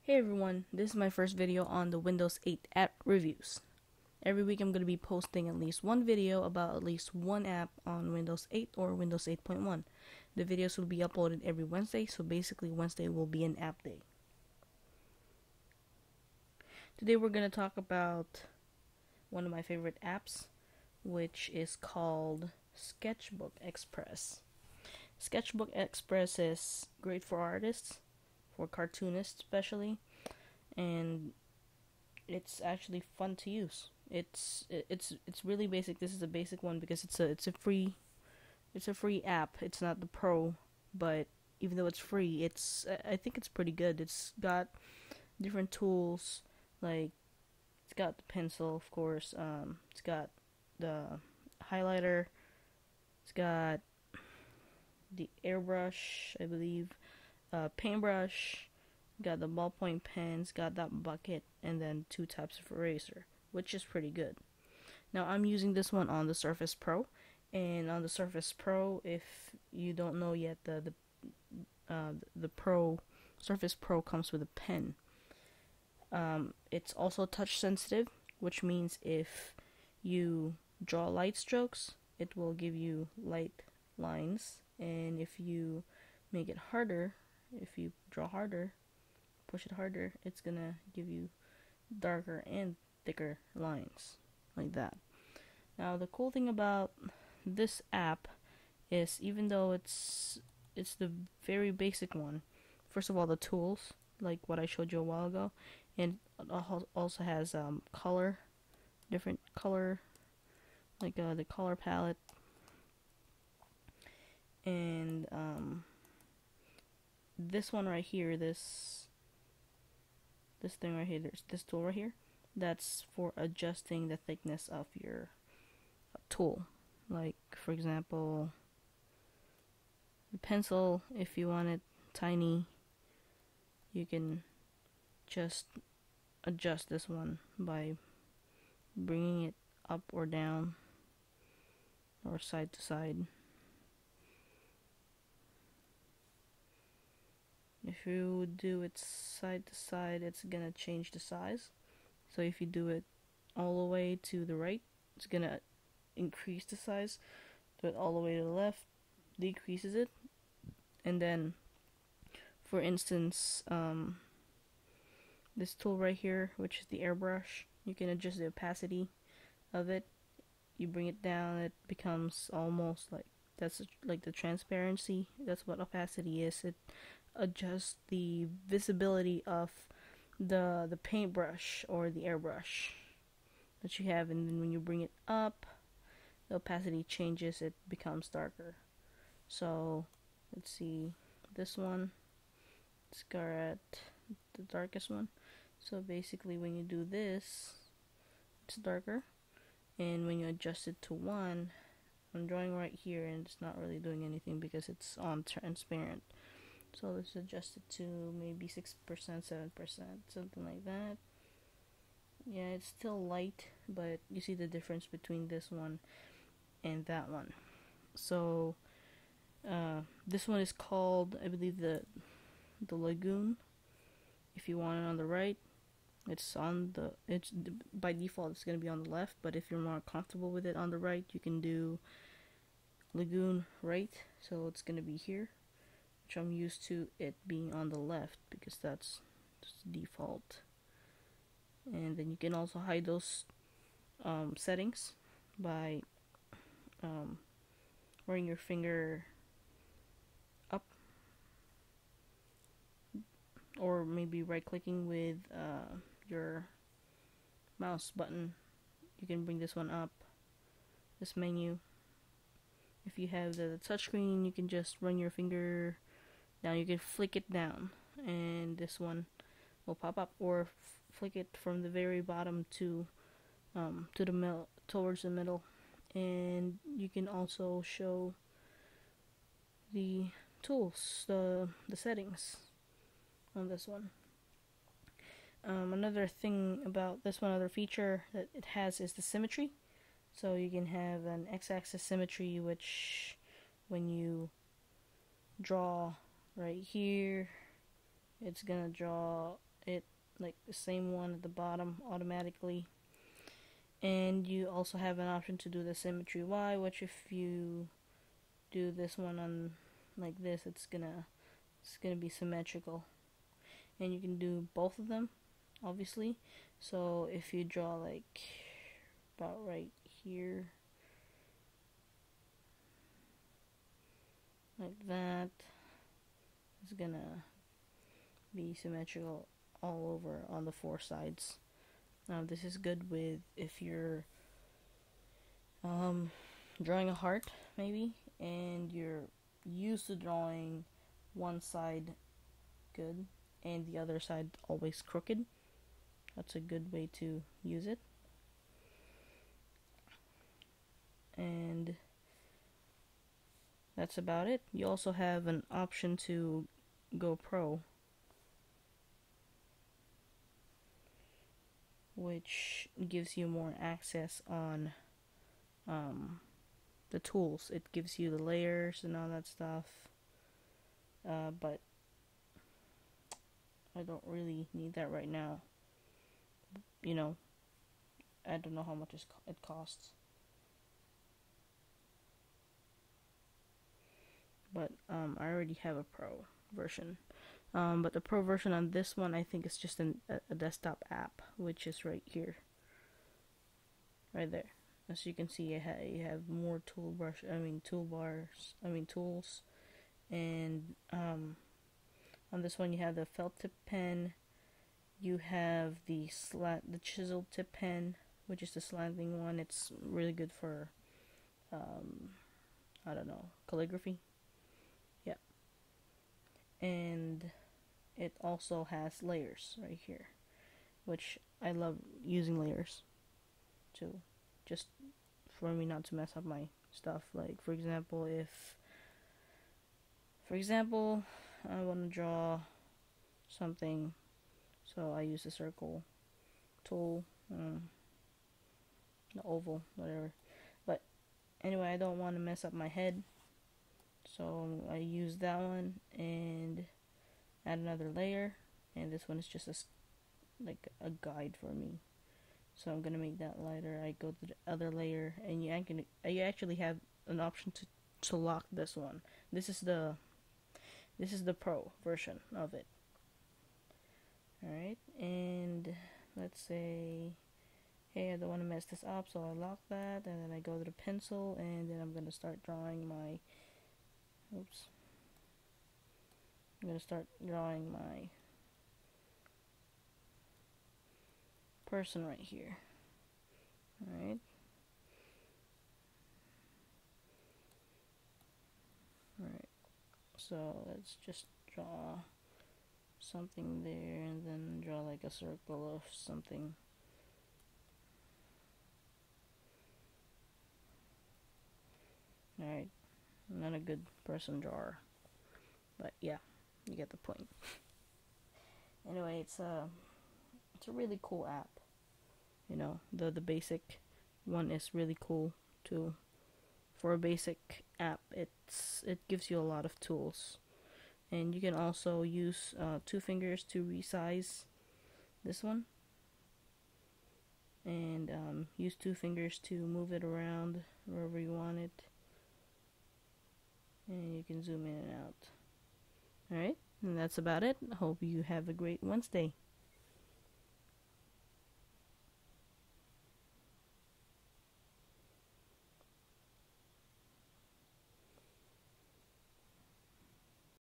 Hey everyone, this is my first video on the Windows 8 app reviews. Every week I'm going to be posting at least one video about at least one app on Windows 8 or Windows 8.1. The videos will be uploaded every Wednesday, so basically Wednesday will be an app day. Today we're going to talk about one of my favorite apps, which is called SketchBook Express. SketchBook Express is great for artists, for cartoonists especially, and it's actually fun to use. It's really basic. This is a basic one because it's a free app. It's not the pro, but even though it's free, I think it's pretty good. It's got different tools, like it's got the pencil, of course. It's got the highlighter. It's got the airbrush, I believe, paintbrush. Got the ballpoint pens, got that bucket, and then 2 types of eraser, which is pretty good. Now I'm using this one on the Surface Pro, and on the Surface Pro, if you don't know yet, the Pro Surface Pro comes with a pen. It's also touch sensitive, which means if you draw light strokes, it will give you light lines, and if you make it harder, if you draw harder, push it harder, it's gonna give you darker and thicker lines, like that. Now the cool thing about this app is, even though it's the very basic one, first of all, the tools, like what I showed you a while ago, and it also has different color, like the color palette, and this one right here, this thing right here, there's this tool right here, that's for adjusting the thickness of your tool. Like, for example, the pencil, if you want it tiny, you can just adjust this one by bringing it up or down or side to side. If you do it side to side, it's gonna change the size. So if you do it all the way to the right, it's gonna increase the size. Do it all the way to the left, decreases it. And then, for instance, this tool right here, which is the airbrush, you can adjust the opacity of it. You bring it down, it becomes almost like, that's like the transparency. That's what opacity is. It adjust the visibility of the paintbrush or the airbrush that you have, and then when you bring it up, the opacity changes, it becomes darker. So let's see, this one, it's got the darkest one. So basically when you do this, it's darker, and when you adjust it to 1, I'm drawing right here and it's not really doing anything because it's on transparent. So let's adjust it to maybe 6%, 7%, something like that. Yeah, it's still light, but you see the difference between this one and that one. So this one is called, I believe, the Lagoon. If you want it on the right, it's by default it's going to be on the left, but if you're more comfortable with it on the right, you can do Lagoon right, so it's going to be here, which I'm used to it being on the left because that's just default. And then you can also hide those settings by running your finger up, or maybe right clicking with your mouse button. You can bring this one up, this menu. If you have the touchscreen, you can just run your finger down. You can flick it down, and this one will pop up, or flick it from the very bottom to the middle, towards the middle, and you can also show the tools, the settings on this one. Another thing about this one, other feature that it has, is the symmetry. So you can have an x-axis symmetry, which when you draw right here, it's gonna draw it like the same one at the bottom automatically. And you also have an option to do the symmetry Y, which if you do this one on like this, it's gonna be symmetrical. And you can do both of them, obviously. So if you draw like about right here, like that, it's gonna be symmetrical all over on the four sides. This is good with if you're drawing a heart maybe, and you're used to drawing one side good and the other side always crooked. That's a good way to use it. And that's about it. You also have an option to go pro, which gives you more access on the tools. It gives you the layers and all that stuff. But I don't really need that right now. You know, I don't know how much it costs. But I already have a pro version. But the pro version on this one, I think, is just a desktop app, which is right here, right there. As you can see, you have more tools, and on this one you have the felt tip pen, you have the chisel tip pen, which is the slanting one. It's really good for, I don't know, calligraphy. Yeah, and it also has layers right here, which I love using layers too, just for me not to mess up my stuff. Like for example, I want to draw something, so I use the circle tool, the oval, whatever. But anyway, I don't want to mess up my head, so I use that one and add another layer, and this one is just like a guide for me. So I'm gonna make that lighter. I go to the other layer, and you actually have an option to lock this one. This is the pro version of it. Alright, and let's say, hey, I don't want to mess this up, so I lock that, and then I go to the pencil, and then I'm gonna start drawing my person right here. Alright. So let's just draw something there, and then draw like a circle of something. Alright, not a good person drawer, but yeah, you get the point. Anyway, it's a really cool app. You know, the basic one is really cool too. For a basic app, it gives you a lot of tools, and you can also use 2 fingers to resize this one, and use 2 fingers to move it around wherever you want it, and you can zoom in and out. Alright, and that's about it. I hope you have a great Wednesday.